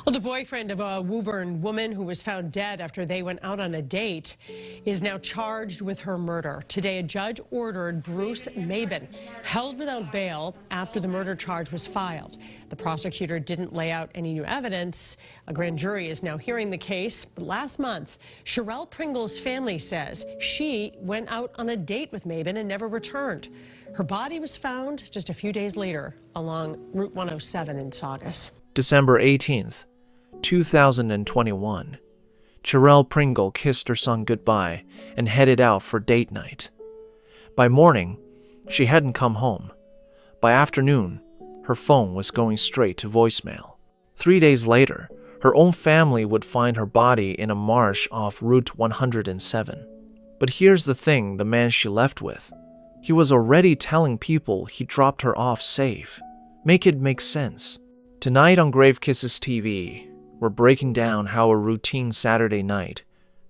Well, the boyfriend of a Woburn woman who was found dead after they went out on a date is now charged with her murder. Today, a judge ordered Bruce Mabin held without bail after the murder charge was filed. The prosecutor didn't lay out any new evidence. A grand jury is now hearing the case. But last month, Cherelle Pringle's family says she went out on a date with Mabin and never returned. Her body was found just a few days later along Route 107 in Saugus. December 18th, 2021. Cherelle Pringle kissed her son goodbye and headed out for date night. By morning, she hadn't come home. By afternoon, her phone was going straight to voicemail. 3 days later, her own family would find her body in a marsh off Route 107. But here's the thing: the man she left with, he was already telling people he dropped her off safe. Make it make sense. Tonight on Grave Kisses TV, we're breaking down how a routine Saturday night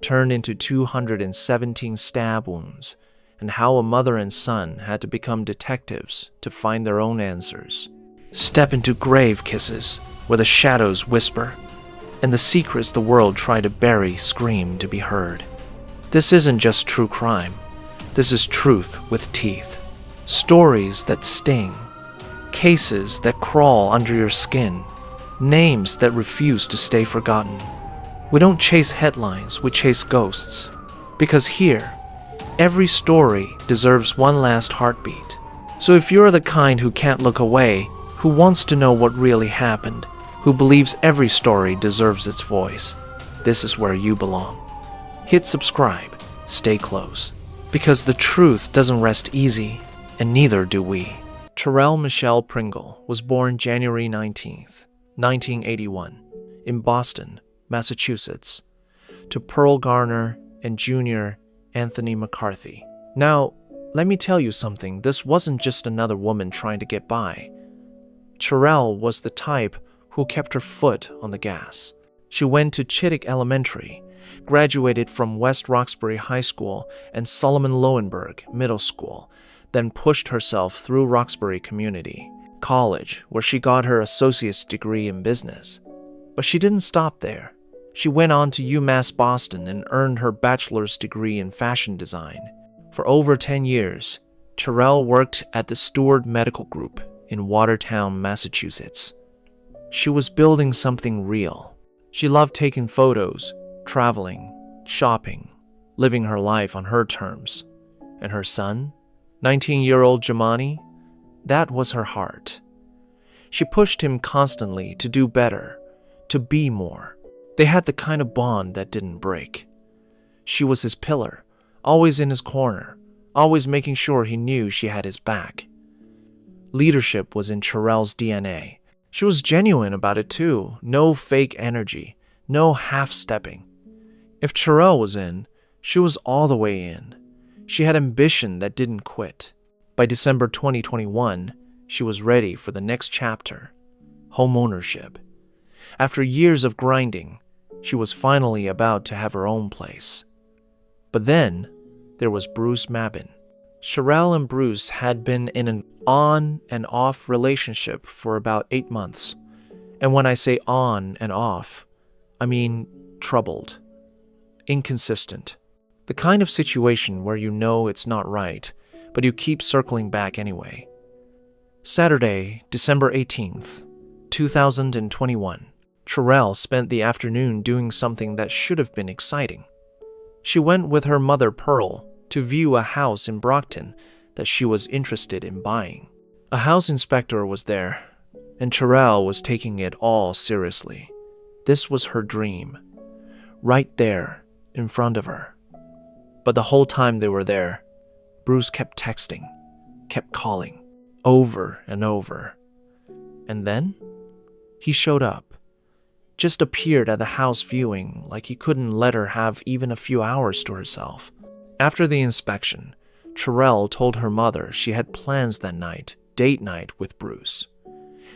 turned into 217 stab wounds, and how a mother and son had to become detectives to find their own answers. Step into Grave Kisses, where the shadows whisper, and the secrets the world tried to bury scream to be heard. This isn't just true crime. This is truth with teeth. Stories that sting. Cases that crawl under your skin, names that refuse to stay forgotten. We don't chase headlines, we chase ghosts. Because here, every story deserves one last heartbeat. So if you're the kind who can't look away, who wants to know what really happened, who believes every story deserves its voice, this is where you belong. Hit subscribe, stay close, because the truth doesn't rest easy, and neither do we. Cherelle Michelle Pringle was born January 19th, 1981, in Boston, Massachusetts, to Pearl Garner and Junior Anthony McCarthy. Now, let me tell you something. This wasn't just another woman trying to get by. Cherelle was the type who kept her foot on the gas. She went to Chittick Elementary, graduated from West Roxbury High School and Solomon Lowenberg Middle School, then pushed herself through Roxbury Community College, where she got her associate's degree in business. But she didn't stop there. She went on to UMass Boston and earned her bachelor's degree in fashion design. For over 10 years, Cherelle worked at the Steward Medical Group in Watertown, Massachusetts. She was building something real. She loved taking photos, traveling, shopping, living her life on her terms. And her son, 19-year-old Jamani, that was her heart. She pushed him constantly to do better, to be more. They had the kind of bond that didn't break. She was his pillar, always in his corner, always making sure he knew she had his back. Leadership was in Cherelle's DNA. She was genuine about it too. No fake energy, no half-stepping. If Cherelle was in, she was all the way in. She had ambition that didn't quit. By December 2021, she was ready for the next chapter, homeownership. After years of grinding, she was finally about to have her own place. But then, there was Bruce Mabin. Cherelle and Bruce had been in an on and off relationship for about 8 months. And when I say on and off, I mean troubled, inconsistent. The kind of situation where you know it's not right, but you keep circling back anyway. Saturday, December 18th, 2021, Cherelle spent the afternoon doing something that should have been exciting. She went with her mother Pearl to view a house in Brockton that she was interested in buying. A house inspector was there, and Cherelle was taking it all seriously. This was her dream, right there in front of her. But the whole time they were there, Bruce kept texting, kept calling, over and over. And then, he showed up, just appeared at the house viewing like he couldn't let her have even a few hours to herself. After the inspection, Cherelle told her mother she had plans that night, date night with Bruce.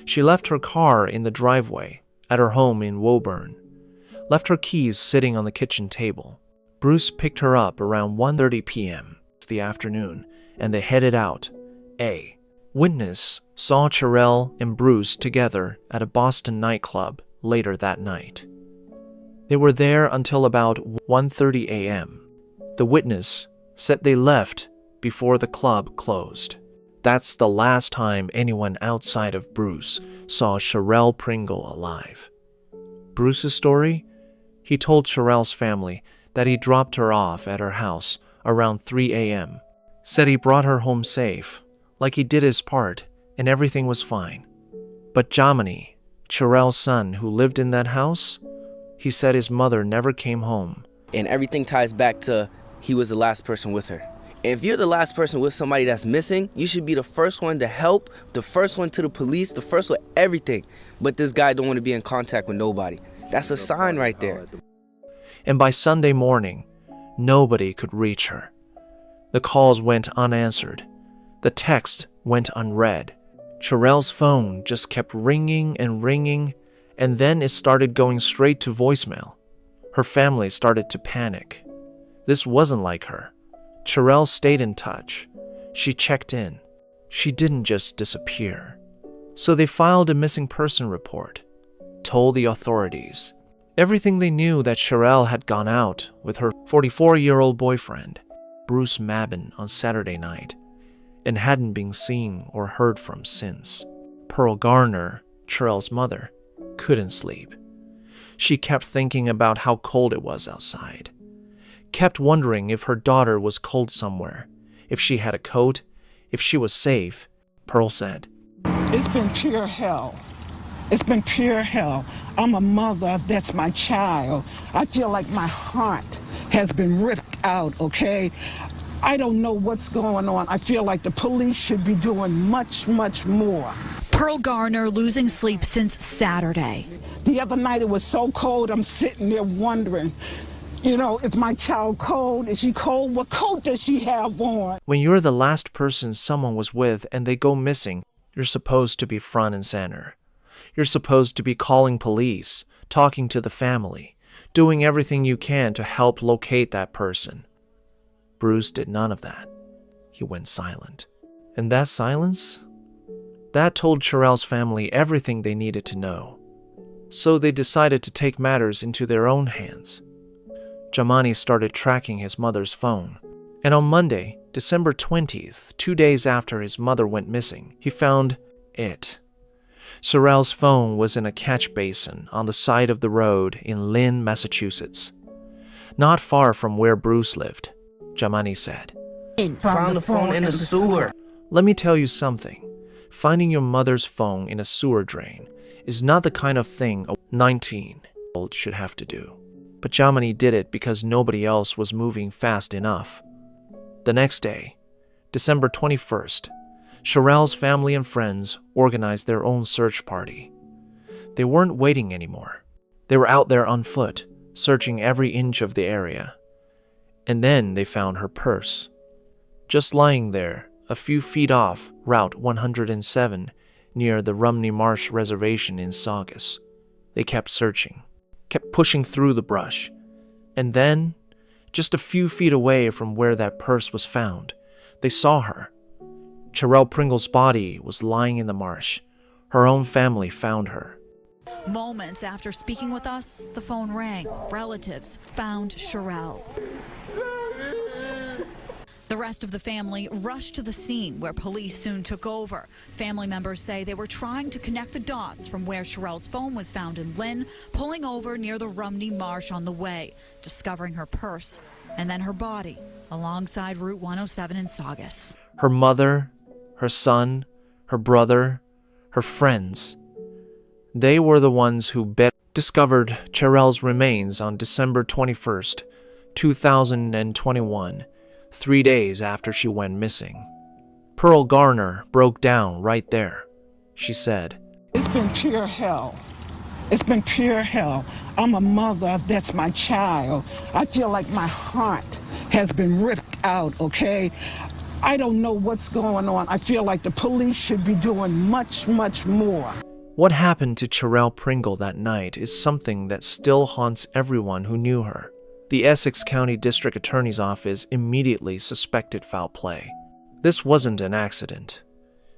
She left her car in the driveway at her home in Woburn, left her keys sitting on the kitchen table. Bruce picked her up around 1:30 p.m. the afternoon, and they headed out. A witness saw Cherelle and Bruce together at a Boston nightclub later that night. They were there until about 1:30 a.m. The witness said they left before the club closed. That's the last time anyone outside of Bruce saw Cherelle Pringle alive. Bruce's story? He told Cherelle's family that he dropped her off at her house around 3 a.m. Said he brought her home safe, like he did his part, and everything was fine. But Jamani, Cherelle's son who lived in that house, he said his mother never came home. And everything ties back to he was the last person with her. If you're the last person with somebody that's missing, you should be the first one to help, the first one to the police, the first one, everything. But this guy don't want to be in contact with nobody. That's a sign right there. And by Sunday morning, nobody could reach her. The calls went unanswered. The text went unread. Cherelle's phone just kept ringing, and then it started going straight to voicemail. Her family started to panic. This wasn't like her. Cherelle stayed in touch. She checked in. She didn't just disappear. So they filed a missing person report, told the authorities everything they knew, that Cherelle had gone out with her 44-year-old boyfriend, Bruce Mabin, on Saturday night, and hadn't been seen or heard from since. Pearl Garner, Cherelle's mother, couldn't sleep. She kept thinking about how cold it was outside. Kept wondering if her daughter was cold somewhere, if she had a coat, if she was safe. Pearl said, "It's been pure hell. It's been pure hell. I'm a mother, that's my child. I feel like my heart has been ripped out, okay? I don't know what's going on. I feel like the police should be doing much, much more." Pearl Garner losing sleep since Saturday. The other night it was so cold, I'm sitting there wondering, is my child cold? Is she cold? What coat does she have on? When you're the last person someone was with and they go missing, you're supposed to be front and center. You're supposed to be calling police, talking to the family, doing everything you can to help locate that person. Bruce did none of that. He went silent. And that silence? That told Cherelle's family everything they needed to know. So they decided to take matters into their own hands. Jamani started tracking his mother's phone, and on Monday, December 20th, 2 days after his mother went missing, he found it. Cherelle's phone was in a catch basin on the side of the road in Lynn, Massachusetts. Not far from where Bruce lived, Jamani said. Found the phone in the sewer. Let me tell you something. Finding your mother's phone in a sewer drain is not the kind of thing a 19-year-old should have to do. But Jamani did it because nobody else was moving fast enough. The next day, December 21st, Cherelle's family and friends organized their own search party. They weren't waiting anymore. They were out there on foot, searching every inch of the area. And then they found her purse, just lying there, a few feet off Route 107 near the Rumney Marsh Reservation in Saugus. They kept searching, kept pushing through the brush. And then, just a few feet away from where that purse was found, they saw her. Cherelle Pringle's body was lying in the marsh. Her own family found her. Moments after speaking with us, the phone rang. Relatives found Cherelle. The rest of the family rushed to the scene, where police soon took over. Family members say they were trying to connect the dots from where Cherelle's phone was found in Lynn, pulling over near the Rumney Marsh on the way, discovering her purse, and then her body alongside Route 107 in Saugus. Her mother, her son, her brother, her friends, they were the ones who discovered Cherelle's remains on December 21st, 2021. 3 days after she went missing. Pearl Garner broke down right there. She said, "It's been pure hell. It's been pure hell. I'm a mother, that's my child. I feel like my heart has been ripped out, okay? I don't know what's going on. I feel like the police should be doing much, much more." What happened to Cherelle Pringle that night is something that still haunts everyone who knew her. The Essex County District Attorney's Office immediately suspected foul play. This wasn't an accident.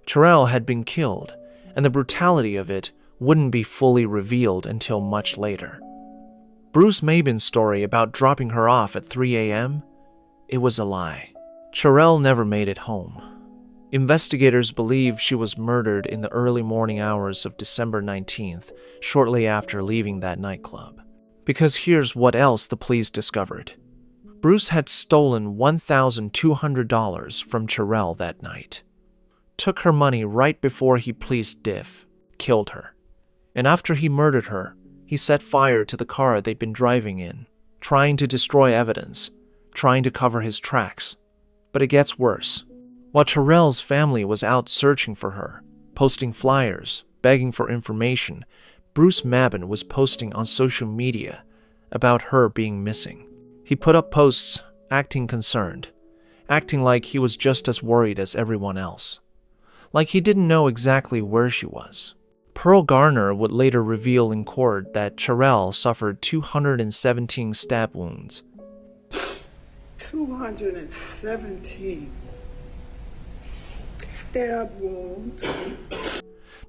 Cherelle had been killed, and the brutality of it wouldn't be fully revealed until much later. Bruce Mabin's story about dropping her off at 3 a.m., it was a lie. Cherelle never made it home. Investigators believe she was murdered in the early morning hours of December 19th, shortly after leaving that nightclub. Because here's what else the police discovered. Bruce had stolen $1,200 from Cherelle that night, took her money right before he pleaded diff, killed her. And after he murdered her, he set fire to the car they'd been driving in, trying to destroy evidence, trying to cover his tracks. But it gets worse. While Cherelle's family was out searching for her, posting flyers, begging for information, Bruce Mabin was posting on social media about her being missing. He put up posts acting concerned, acting like he was just as worried as everyone else, like he didn't know exactly where she was. Pearl Garner would later reveal in court that Cherelle suffered 217 stab wounds. 217 stab wounds.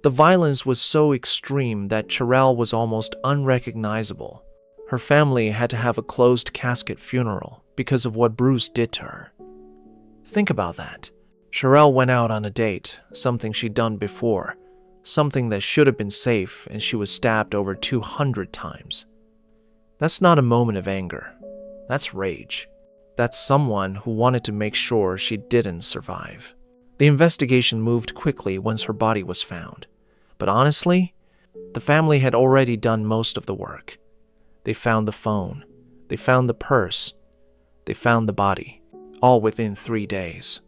The violence was so extreme that Cherelle was almost unrecognizable. Her family had to have a closed casket funeral because of what Bruce did to her. Think about that. Cherelle went out on a date, something she'd done before, something that should have been safe, and she was stabbed over 200 times. That's not a moment of anger. That's rage. That's someone who wanted to make sure she didn't survive. The investigation moved quickly once her body was found. But honestly, the family had already done most of the work. They found the phone, they found the purse, they found the body, all within 3 days.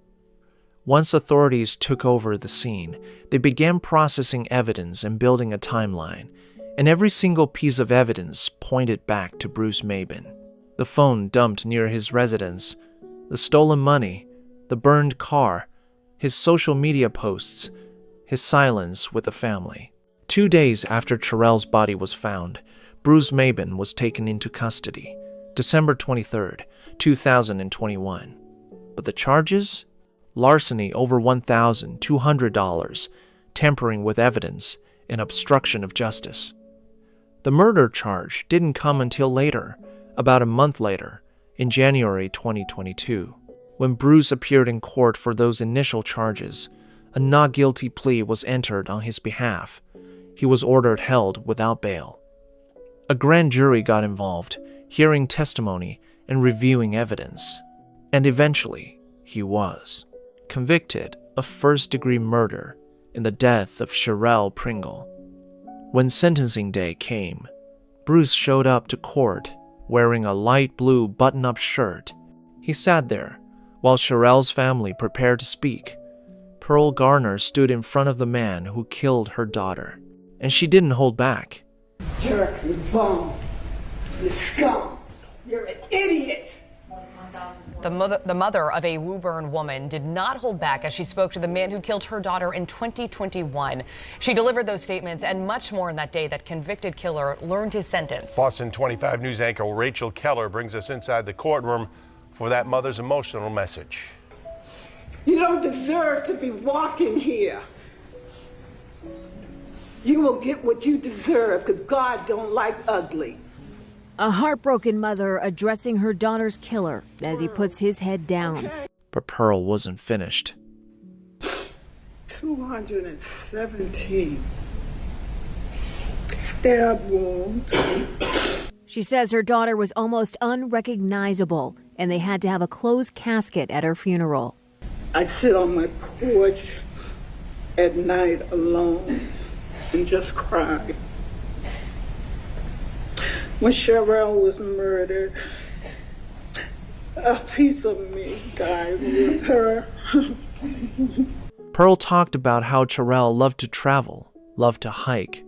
Once authorities took over the scene, they began processing evidence and building a timeline, and every single piece of evidence pointed back to Bruce Mabin. The phone dumped near his residence, the stolen money, the burned car, his social media posts, his silence with the family. 2 days after Cherelle's body was found, Bruce Mabin was taken into custody, December 23rd, 2021. But the charges? Larceny over $1,200, tampering with evidence, and obstruction of justice. The murder charge didn't come until later, about a month later, in January 2022. When Bruce appeared in court for those initial charges, a not guilty plea was entered on his behalf. He was ordered held without bail. A grand jury got involved, hearing testimony and reviewing evidence. And eventually, he was convicted of first-degree murder in the death of Cherelle Pringle. When sentencing day came, Bruce showed up to court wearing a light blue button-up shirt. He sat there while Cherelle's family prepared to speak. Pearl Garner stood in front of the man who killed her daughter, and she didn't hold back. You're a bum. You scum. You're an idiot. The mother of a Woburn woman did not hold back as she spoke to the man who killed her daughter in 2021. She delivered those statements and much more on that day that convicted killer learned his sentence. Boston 25 News anchor Rachel Keller brings us inside the courtroom for that mother's emotional message. You don't deserve to be walking here. You will get what you deserve because God don't like ugly. A heartbroken mother addressing her daughter's killer as he puts his head down. But Pearl wasn't finished. 217 stab wounds. She says her daughter was almost unrecognizable and they had to have a closed casket at her funeral. I sit on my porch at night alone and just cry. When Cherelle was murdered, a piece of me died with her. Pearl talked about how Cherelle loved to travel, loved to hike,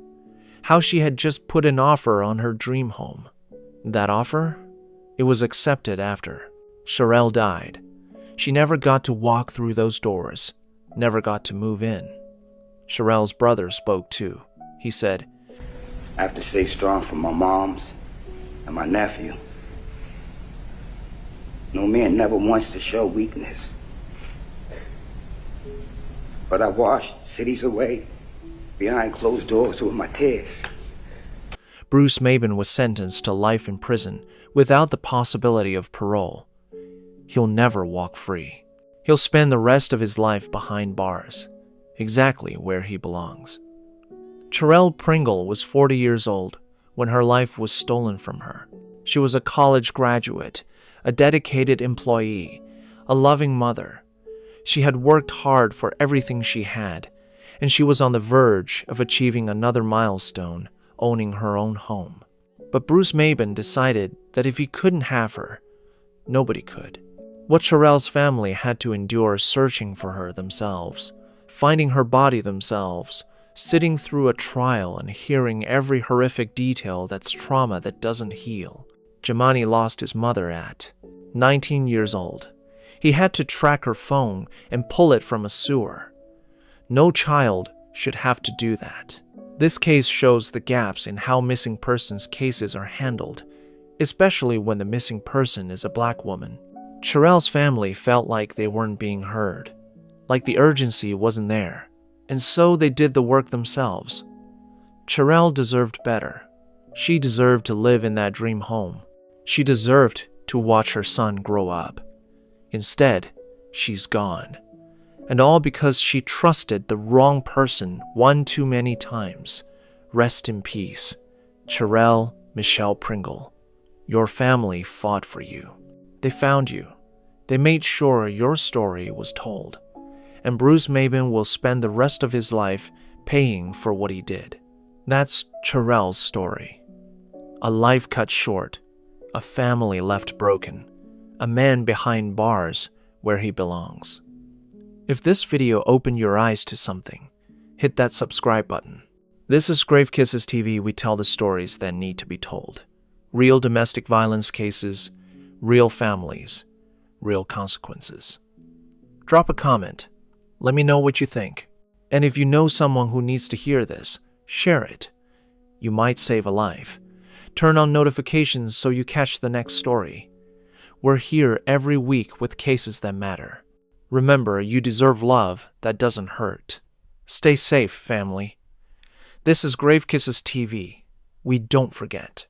how she had just put an offer on her dream home. That offer? It was accepted after Cherelle died. She never got to walk through those doors, never got to move in. Cherelle's brother spoke too. He said, I have to stay strong for my moms and my nephew. No man never wants to show weakness. But I washed cities away behind closed doors with my tears. Bruce Mabin was sentenced to life in prison without the possibility of parole. He'll never walk free. He'll spend the rest of his life behind bars, exactly where he belongs. Cherelle Pringle was 40 years old when her life was stolen from her. She was a college graduate, a dedicated employee, a loving mother. She had worked hard for everything she had, and she was on the verge of achieving another milestone, owning her own home. But Bruce Mabin decided that if he couldn't have her, nobody could. What Cherelle's family had to endure searching for her themselves, finding her body themselves, sitting through a trial and hearing every horrific detail that's trauma that doesn't heal. Jamani lost his mother at 19 years old. He had to track her phone and pull it from a sewer. No child should have to do that. This case shows the gaps in how missing persons cases are handled, especially when the missing person is a black woman. Cherelle's family felt like they weren't being heard, like the urgency wasn't there, and so they did the work themselves. Cherelle deserved better. She deserved to live in that dream home. She deserved to watch her son grow up. Instead, she's gone. And all because she trusted the wrong person one too many times. Rest in peace, Cherelle Michelle Pringle. Your family fought for you. They found you. They made sure your story was told. And Bruce Mabin will spend the rest of his life paying for what he did. That's Cherelle's story. A life cut short, a family left broken, a man behind bars where he belongs. If this video opened your eyes to something, hit that subscribe button. This is Grave Kisses TV. We tell the stories that need to be told. Real domestic violence cases, real families, real consequences. Drop a comment. Let me know what you think. And if you know someone who needs to hear this, share it. You might save a life. Turn on notifications so you catch the next story. We're here every week with cases that matter. Remember, you deserve love that doesn't hurt. Stay safe, family. This is Grave Kisses TV. We don't forget.